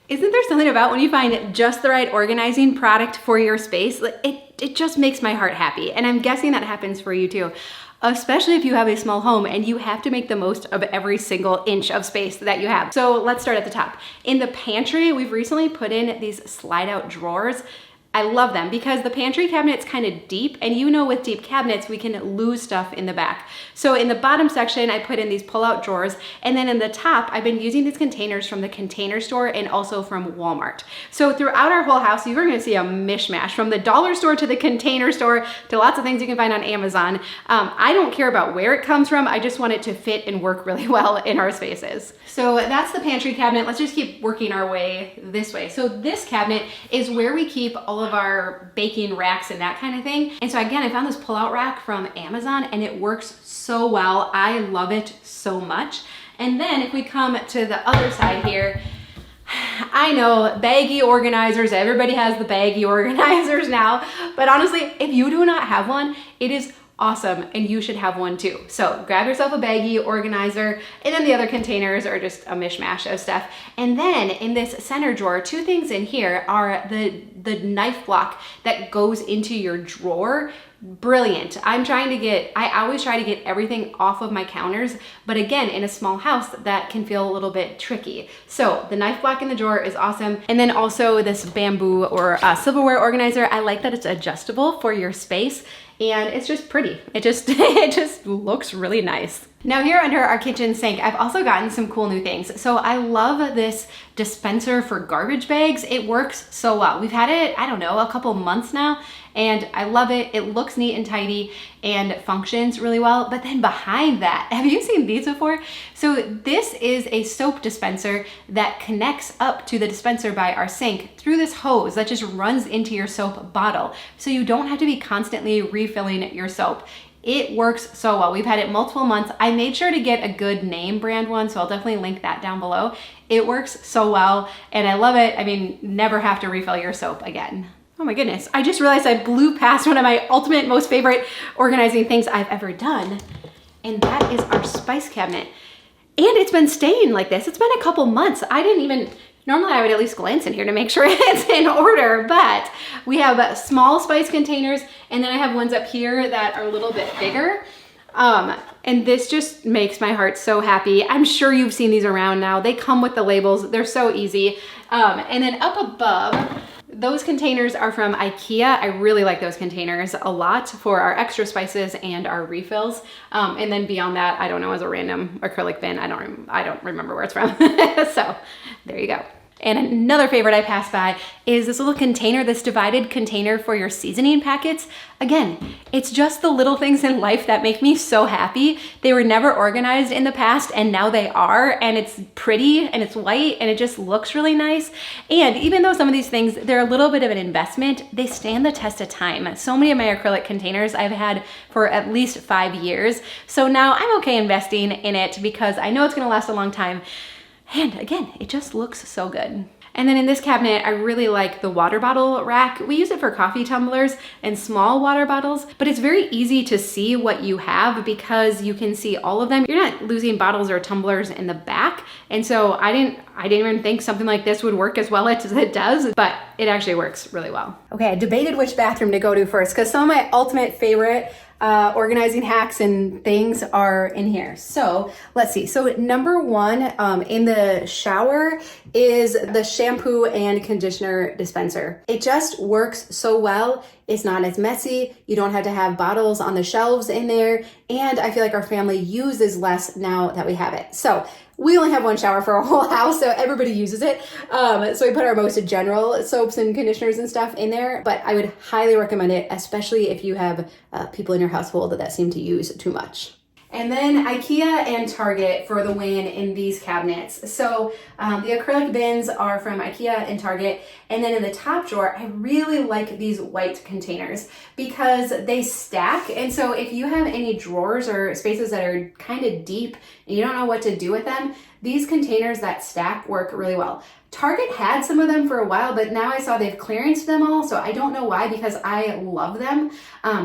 Isn't there something about when you find just the right organizing product for your space? It just makes my heart happy. And I'm guessing that happens for you too, especially if you have a small home and you have to make the most of every single inch of space that you have. So let's start at the top. In the pantry, we've recently put in these slide out drawers. I love them because the pantry cabinet's kind of deep, and you know with deep cabinets, we can lose stuff in the back. So in the bottom section, I put in these pull-out drawers, and then in the top, I've been using these containers from the Container Store and also from Walmart. So throughout our whole house, you're gonna see a mishmash from the dollar store to the Container Store to lots of things you can find on Amazon. I don't care about where it comes from, I just want it to fit and work really well in our spaces. So that's the pantry cabinet. Let's just keep working our way this way. So this cabinet is where we keep all of our baking racks and that kind of thing. And so again, I found this pull-out rack from Amazon and it works so well. I love it so much. And then if we come to the other side here, I know baggy organizers, everybody has the baggy organizers now, but honestly, if you do not have one, it is awesome and you should have one too. So grab yourself a baggy organizer, and then the other containers are just a mishmash of stuff. And then in this center drawer, two things in here are the knife block that goes into your drawer. Brilliant. I always try to get everything off of my counters, but again, in a small house, that can feel a little bit tricky. So the knife block in the drawer is awesome. And then also this bamboo or silverware organizer. I like that it's adjustable for your space, and it's just pretty. It just looks really nice. Now here under our kitchen sink, I've also gotten some cool new things. So I love this dispenser for garbage bags. It works so well. We've had it, I don't know, a couple months now, and I love it. It looks neat and tidy and functions really well. But then behind that, have you seen these before? So this is a soap dispenser that connects up to the dispenser by our sink through this hose that just runs into your soap bottle. So you don't have to be constantly refilling your soap. It works so well. We've had it multiple months. I made sure to get a good name brand one, so I'll definitely link that down below. It works so well and I love it. I mean, never have to refill your soap again. Oh my goodness, I just realized I blew past one of my ultimate most favorite organizing things I've ever done, and that is our spice cabinet. And it's been staying like this. It's been a couple months. Normally I would at least glance in here to make sure it's in order, but we have small spice containers, and then I have ones up here that are a little bit bigger. And this just makes my heart so happy. I'm sure you've seen these around now. They come with the labels. They're so easy. And then up above, those containers are from IKEA. I really like those containers a lot for our extra spices and our refills. And then beyond that, I don't know, as a random acrylic bin. I don't remember where it's from. So there you go. And another favorite I passed by is this little container, this divided container for your seasoning packets. Again, it's just the little things in life that make me so happy. They were never organized in the past, and now they are, and it's pretty and it's white and it just looks really nice. And even though some of these things, they're a little bit of an investment, they stand the test of time. So many of my acrylic containers I've had for at least 5 years. So now I'm okay investing in it because I know it's gonna last a long time. And again, it just looks so good. And then in this cabinet, I really like the water bottle rack. We use it for coffee tumblers and small water bottles, but it's very easy to see what you have because you can see all of them. You're not losing bottles or tumblers in the back. And so I didn't even think something like this would work as well as it does, but it actually works really well. Okay, I debated which bathroom to go to first because some of my ultimate favorite organizing hacks and things are in here. So let's see. So number one in the shower is the shampoo and conditioner dispenser. It just works so well. It's not as messy. You don't have to have bottles on the shelves in there. And I feel like our family uses less now that we have it. So we only have one shower for our whole house, so everybody uses it. So we put our most general soaps and conditioners and stuff in there, but I would highly recommend it, especially if you have people in your household that seem to use too much. And then IKEA and Target for the win in these cabinets. So the acrylic bins are from IKEA and Target. And then in the top drawer, I really like these white containers because they stack. And so if you have any drawers or spaces that are kind of deep and you don't know what to do with them, these containers that stack work really well. Target had some of them for a while, but now I saw they've clearanced them all, so I don't know why, because I love them.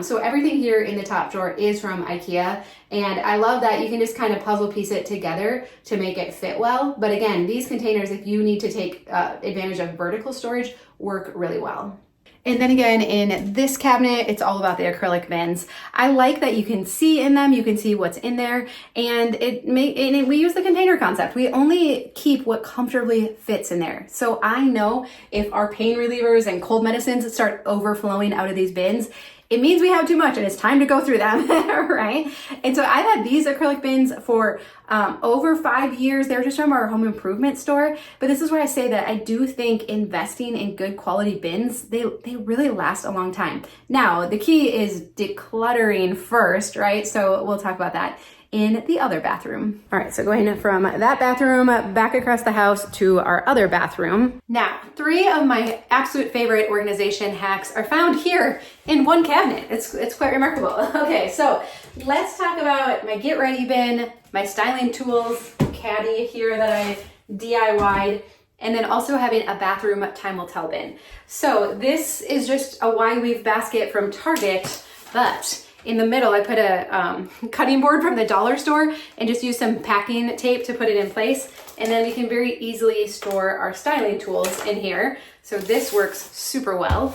So everything here in the top drawer is from IKEA, and I love that you can just kind of puzzle piece it together to make it fit well. But again, these containers, if you need to take advantage of vertical storage, work really well. And then again, in this cabinet, it's all about the acrylic bins. I like that you can see in them, you can see what's in there, and we use the container concept. We only keep what comfortably fits in there. So I know if our pain relievers and cold medicines start overflowing out of these bins, it means we have too much and it's time to go through them, right? And so I've had these acrylic bins for over 5 years. They're just from our home improvement store. But this is where I say that I do think investing in good quality bins, they really last a long time. Now, the key is decluttering first, right? So we'll talk about that in the other bathroom. All right, so going from that bathroom back across the house to our other bathroom. Now, 3 of my absolute favorite organization hacks are found here in one cabinet. It's quite remarkable. Okay, so let's talk about my get ready bin, my styling tools caddy here that I DIY'd, and then also having a bathroom time will tell bin. So this is just a wide weave basket from Target, but in the middle, I put a cutting board from the dollar store and just use some packing tape to put it in place. And then we can very easily store our styling tools in here. So this works super well.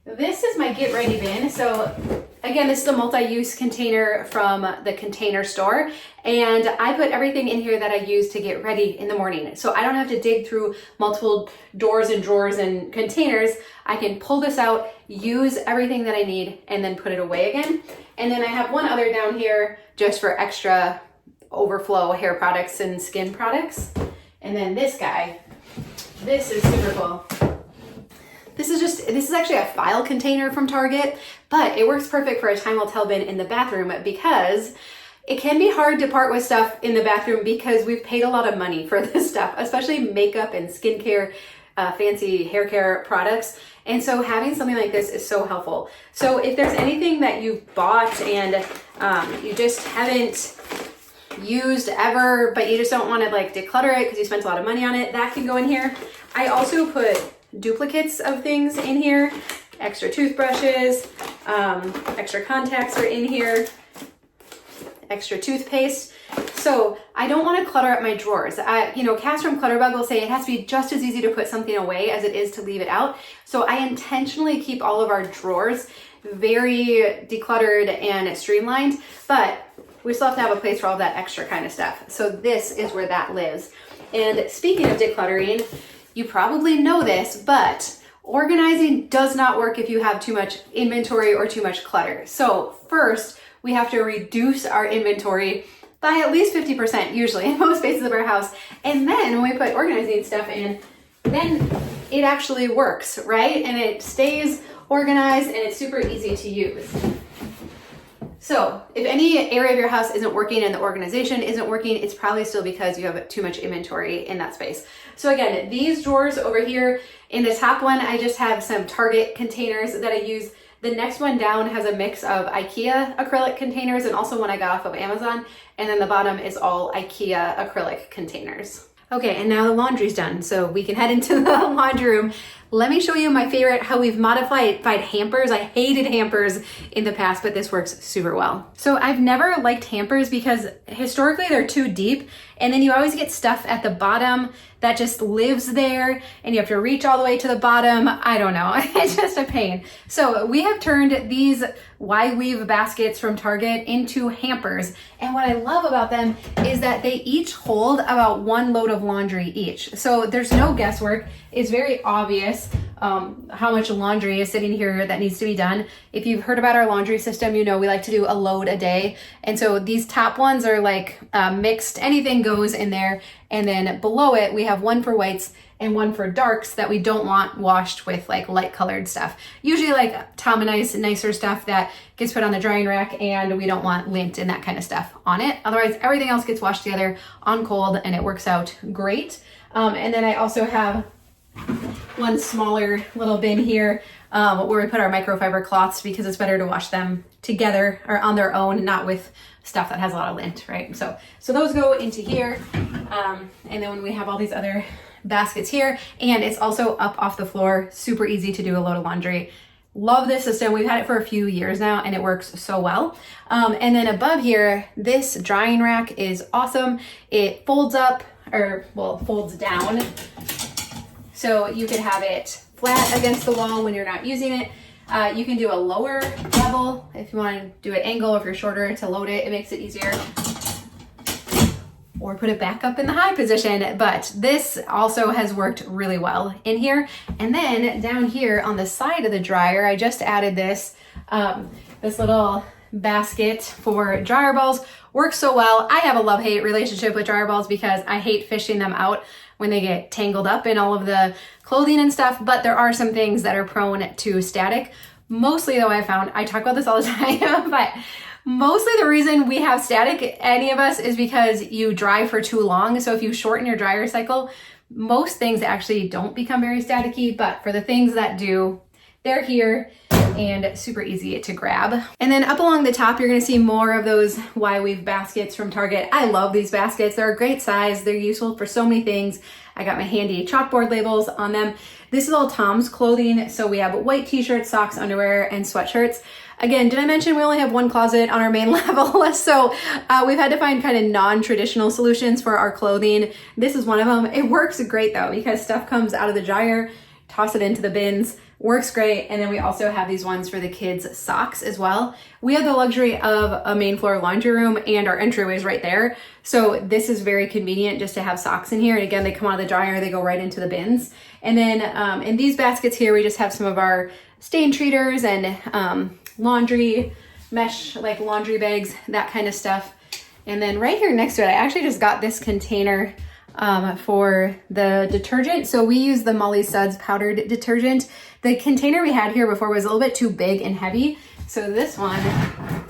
This is my get ready bin. So again, this is a multi-use container from the Container Store. And I put everything in here that I use to get ready in the morning. So I don't have to dig through multiple doors and drawers and containers. I can pull this out, use everything that I need, and then put it away again. And then I have one other down here just for extra overflow hair products and skin products. And then this guy, this is super cool. This is actually a file container from Target, but it works perfect for a time will tell bin in the bathroom because it can be hard to part with stuff in the bathroom because we've paid a lot of money for this stuff, especially makeup and skincare, fancy hair care products. And so having something like this is so helpful. So if there's anything that you've bought and you just haven't used ever, but you just don't want to like declutter it because you spent a lot of money on it, that can go in here. I also put duplicates of things in here, extra toothbrushes, extra contacts are in here, extra toothpaste. So I don't want to clutter up my drawers. Cass from Clutterbug will say it has to be just as easy to put something away as it is to leave it out. So I intentionally keep all of our drawers very decluttered and streamlined, but we still have to have a place for all that extra kind of stuff. So this is where that lives. And speaking of decluttering, you probably know this, but organizing does not work if you have too much inventory or too much clutter. So first, we have to reduce our inventory by at least 50% usually in most spaces of our house. And then when we put organizing stuff in, then it actually works, right? And it stays organized and it's super easy to use. So if any area of your house isn't working and the organization isn't working, it's probably still because you have too much inventory in that space. So again, these drawers over here, in the top one, I just have some Target containers that I use. The next one down has a mix of IKEA acrylic containers and also one I got off of Amazon. And then the bottom is all IKEA acrylic containers. Okay, and now the laundry's done, so we can head into the laundry room. Let me show you my favorite, how we've modified hampers. I hated hampers in the past, but this works super well. So I've never liked hampers because historically they're too deep, and then you always get stuff at the bottom that just lives there, and you have to reach all the way to the bottom. I don't know, it's just a pain. So we have turned these wide weave baskets from Target into hampers, and what I love about them is that they each hold about 1 load of laundry each. So there's no guesswork. It's very obvious how much laundry is sitting here that needs to be done. If you've heard about our laundry system, you know we like to do a load a day. And so these top ones are like mixed, anything goes in there. And then below it, we have one for whites and one for darks that we don't want washed with like light colored stuff. Usually like Tom-and-Ice, nicer stuff that gets put on the drying rack, and we don't want lint and that kind of stuff on it. Otherwise, everything else gets washed together on cold and it works out great. And then I also have one smaller little bin here where we put our microfiber cloths because it's better to wash them together or on their own, not with stuff that has a lot of lint, right? So those go into here. And then when we have all these other baskets here, and it's also up off the floor, super easy to do a load of laundry. Love this system. We've had it for a few years now and it works so well. And then above here, this drying rack is awesome. It folds up, or well, folds down. So you could have it flat against the wall when you're not using it. You can do a lower level if you want to do an angle, if you're shorter to load it, it makes it easier. Or put it back up in the high position, but this also has worked really well in here. And then down here on the side of the dryer, I just added this, this little basket for dryer balls. Works so well. I have a love-hate relationship with dryer balls because I hate fishing them out when they get tangled up in all of the clothing and stuff, but there are some things that are prone to static. Mostly though, I found, I talk about this all the time, but mostly the reason we have static, any of us, is because you dry for too long. So if you shorten your dryer cycle, most things actually don't become very staticky, but for the things that do, they're here and super easy to grab. And then up along the top, you're gonna see more of those Why Weave baskets from Target. I love these baskets. They're a great size. They're useful for so many things. I got my handy chalkboard labels on them. This is all Tom's clothing. So we have white t-shirts, socks, underwear, and sweatshirts. Again, did I mention we only have one closet on our main level? So we've had to find kind of non-traditional solutions for our clothing. This is one of them. It works great though, because stuff comes out of the dryer, toss it into the bins, works great. And then we also have these ones for the kids' socks as well. We have the luxury of a main floor laundry room and our entryway is right there. So this is very convenient just to have socks in here. And again, they come out of the dryer, they go right into the bins. And then in these baskets here, we just have some of our stain treaters and laundry mesh, like laundry bags, that kind of stuff. And then right here next to it, I actually just got this container for the detergent. So we use the Molly Suds powdered detergent. The container we had here before was a little bit too big and heavy. So this one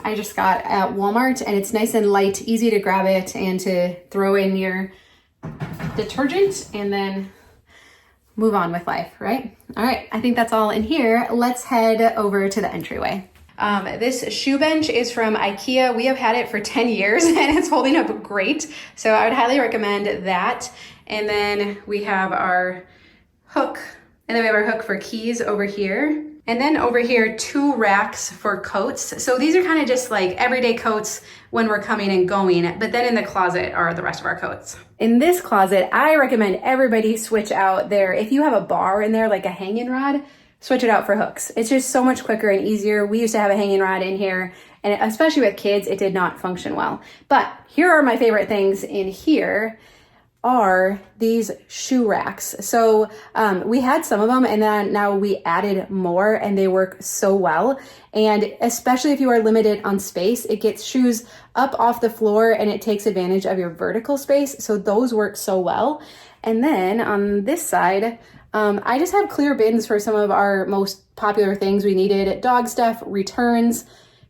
I just got at Walmart, and it's nice and light, easy to grab it and to throw in your detergent and then move on with life, right? All right, I think that's all in here. Let's head over to the entryway. This shoe bench is from IKEA. We have had it for 10 years and it's holding up great. So I would highly recommend that. And then we have our hook, and then we have our hook for keys over here. And then over here, 2 racks for coats. So these are kind of just like everyday coats when we're coming and going, but then in the closet are the rest of our coats. In this closet, I recommend everybody switch out their, if you have a bar in there, like a hanging rod, switch it out for hooks. It's just so much quicker and easier. We used to have a hanging rod in here, and especially with kids, it did not function well. But here are my favorite things in here are these shoe racks. So we had some of them, and then now we added more, and they work so well. And especially if you are limited on space, it gets shoes up off the floor and it takes advantage of your vertical space. So those work so well. And then on this side, I just have clear bins for some of our most popular things we needed. Dog stuff, returns.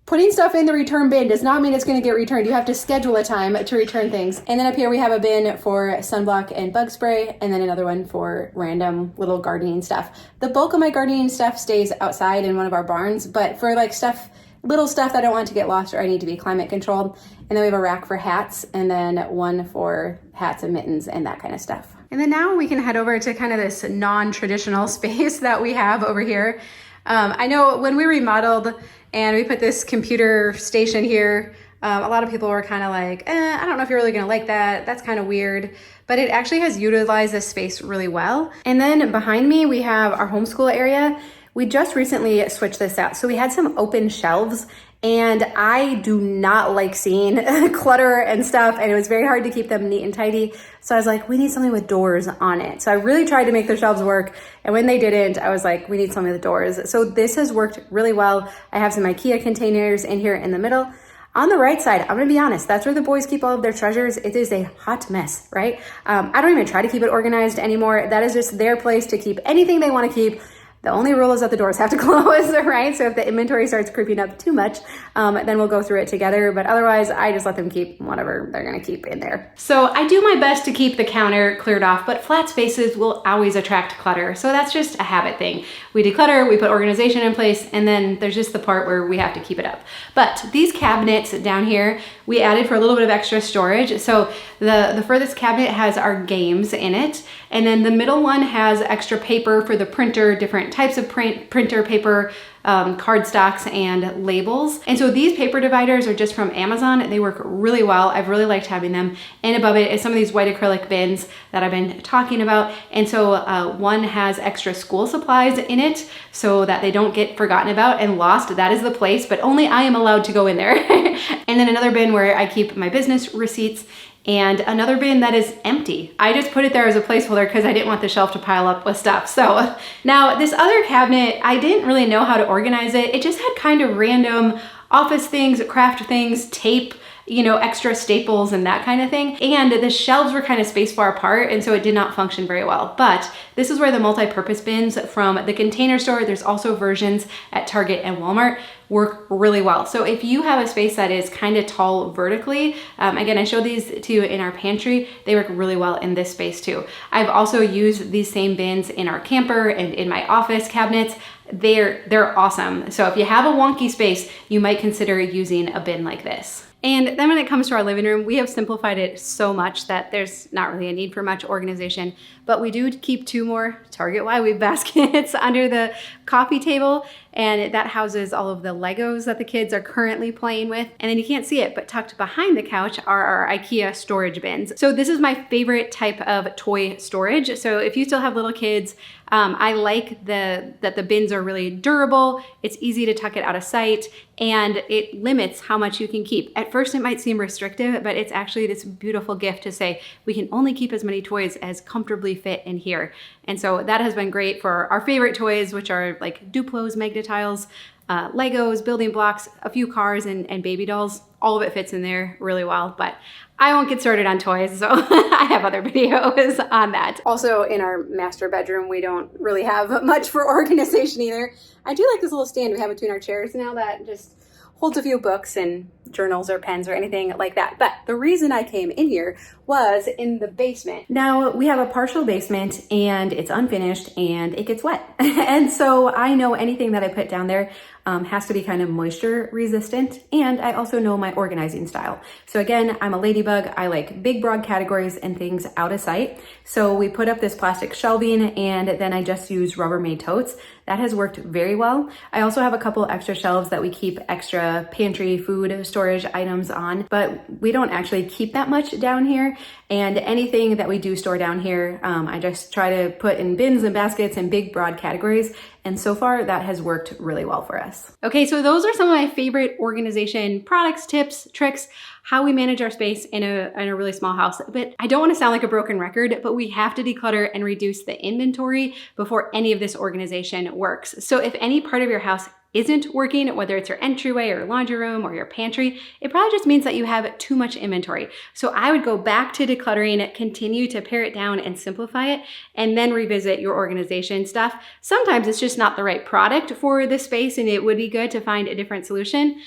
Putting stuff in the return bin does not mean it's going to get returned. You have to schedule a time to return things. And then up here we have a bin for sunblock and bug spray, and then another one for random little gardening stuff. The bulk of my gardening stuff stays outside in one of our barns, but for like stuff, little stuff that I don't want to get lost or I need to be climate controlled. And then we have a rack for hats, and then one for hats and mittens and that kind of stuff. And then now we can head over to kind of this non-traditional space that we have over here. I know when we remodeled and we put this computer station here, a lot of people were kind of like, I don't know if you're really gonna like that. That's kind of weird. But it actually has utilized this space really well. And then behind me, we have our homeschool area. We just recently switched this out. So we had some open shelves, and I do not like seeing clutter and stuff, and it was very hard to keep them neat and tidy. So I was like, we need something with doors on it. So I really tried to make the shelves work, and when they didn't, I was like, we need something with doors. So this has worked really well. I have some IKEA containers in here in the middle. On the right side, I'm gonna be honest, that's where the boys keep all of their treasures. It is a hot mess, right? I don't even try to keep it organized anymore. That is just their place to keep anything they wanna keep. The only rule is that the doors have to close, right? So if the inventory starts creeping up too much, then we'll go through it together. But otherwise, I just let them keep whatever they're gonna keep in there. So I do my best to keep the counter cleared off, but flat spaces will always attract clutter. So that's just a habit thing. We declutter, we put organization in place, and then there's just the part where we have to keep it up. But these cabinets down here, we added for a little bit of extra storage. So the furthest cabinet has our games in it. And then the middle one has extra paper for the printer, different types of printer paper, cardstocks and labels. And so these paper dividers are just from Amazon. They work really well. I've really liked having them. And above it is some of these white acrylic bins that I've been talking about. And so one has extra school supplies in it so that they don't get forgotten about and lost. That is the place, but only I am allowed to go in there. And then another bin where I keep my business receipts, and another bin that is empty. I just put it there as a placeholder because I didn't want the shelf to pile up with stuff. So now this other cabinet, I didn't really know how to organize it. It just had kind of random office things, craft things, tape, you know, extra staples and that kind of thing. And the shelves were kind of spaced far apart, and so it did not function very well. But this is where the multi-purpose bins from the Container Store, there's also versions at Target and Walmart, work really well. So if you have a space that is kind of tall vertically, again, I showed these to you in our pantry, they work really well in this space too. I've also used these same bins in our camper and in my office cabinets. They're awesome. So if you have a wonky space, you might consider using a bin like this. And then when it comes to our living room, we have simplified it so much that there's not really a need for much organization, but we do keep 2 more Target Why Weave baskets under the coffee table, and that houses all of the Legos that the kids are currently playing with. And then you can't see it, but tucked behind the couch are our IKEA storage bins. So this is my favorite type of toy storage. So if you still have little kids, I like that the bins are really durable, it's easy to tuck it out of sight, and it limits how much you can keep. At first it might seem restrictive, but it's actually this beautiful gift to say, we can only keep as many toys as comfortably fit in here. And so that has been great for our favorite toys, which are like Duplos, Magna-Tiles, Legos, building blocks, a few cars, and baby dolls. All of it fits in there really well, but I won't get started on toys, so I have other videos on that. Also, in our master bedroom, we don't really have much for organization either. I do like this little stand we have between our chairs now that just holds a few books and journals or pens or anything like that. But the reason I came in here was in the basement. Now we have a partial basement and it's unfinished and it gets wet. And so I know anything that I put down there has to be kind of moisture resistant. And I also know my organizing style. So again, I'm a ladybug. I like big, broad categories and things out of sight. So we put up this plastic shelving and then I just use Rubbermaid totes. That has worked very well. I also have a couple extra shelves that we keep extra pantry food storage items on, but we don't actually keep that much down here. And anything that we do store down here, I just try to put in bins and baskets in big, broad categories. And so far that has worked really well for us. Okay, so those are some of my favorite organization products, tips, tricks, how we manage our space in a really small house. But I don't want to sound like a broken record, but we have to declutter and reduce the inventory before any of this organization works. So if any part of your house isn't working, whether it's your entryway or laundry room or your pantry, it probably just means that you have too much inventory. So I would go back to decluttering, continue to pare it down and simplify it, and then revisit your organization stuff. Sometimes it's just not the right product for the space and it would be good to find a different solution.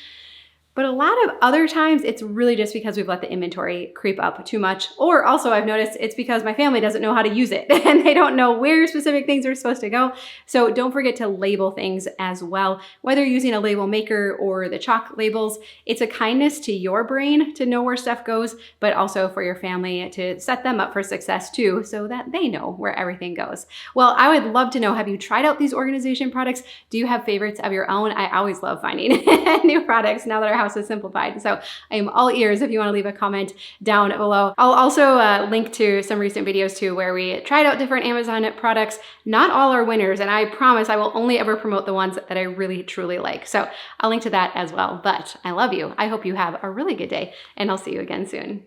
But a lot of other times it's really just because we've let the inventory creep up too much. Or also I've noticed it's because my family doesn't know how to use it and they don't know where specific things are supposed to go. So don't forget to label things as well. Whether you're using a label maker or the chalk labels, it's a kindness to your brain to know where stuff goes, but also for your family to set them up for success too, so that they know where everything goes. Well, I would love to know, have you tried out these organization products? Do you have favorites of your own? I always love finding new products now that our house is simplified. So I am all ears if you want to leave a comment down below. I'll also link to some recent videos too where we tried out different Amazon products. Not all are winners, and I promise I will only ever promote the ones that I really truly like. So I'll link to that as well. But I love you. I hope you have a really good day, and I'll see you again soon.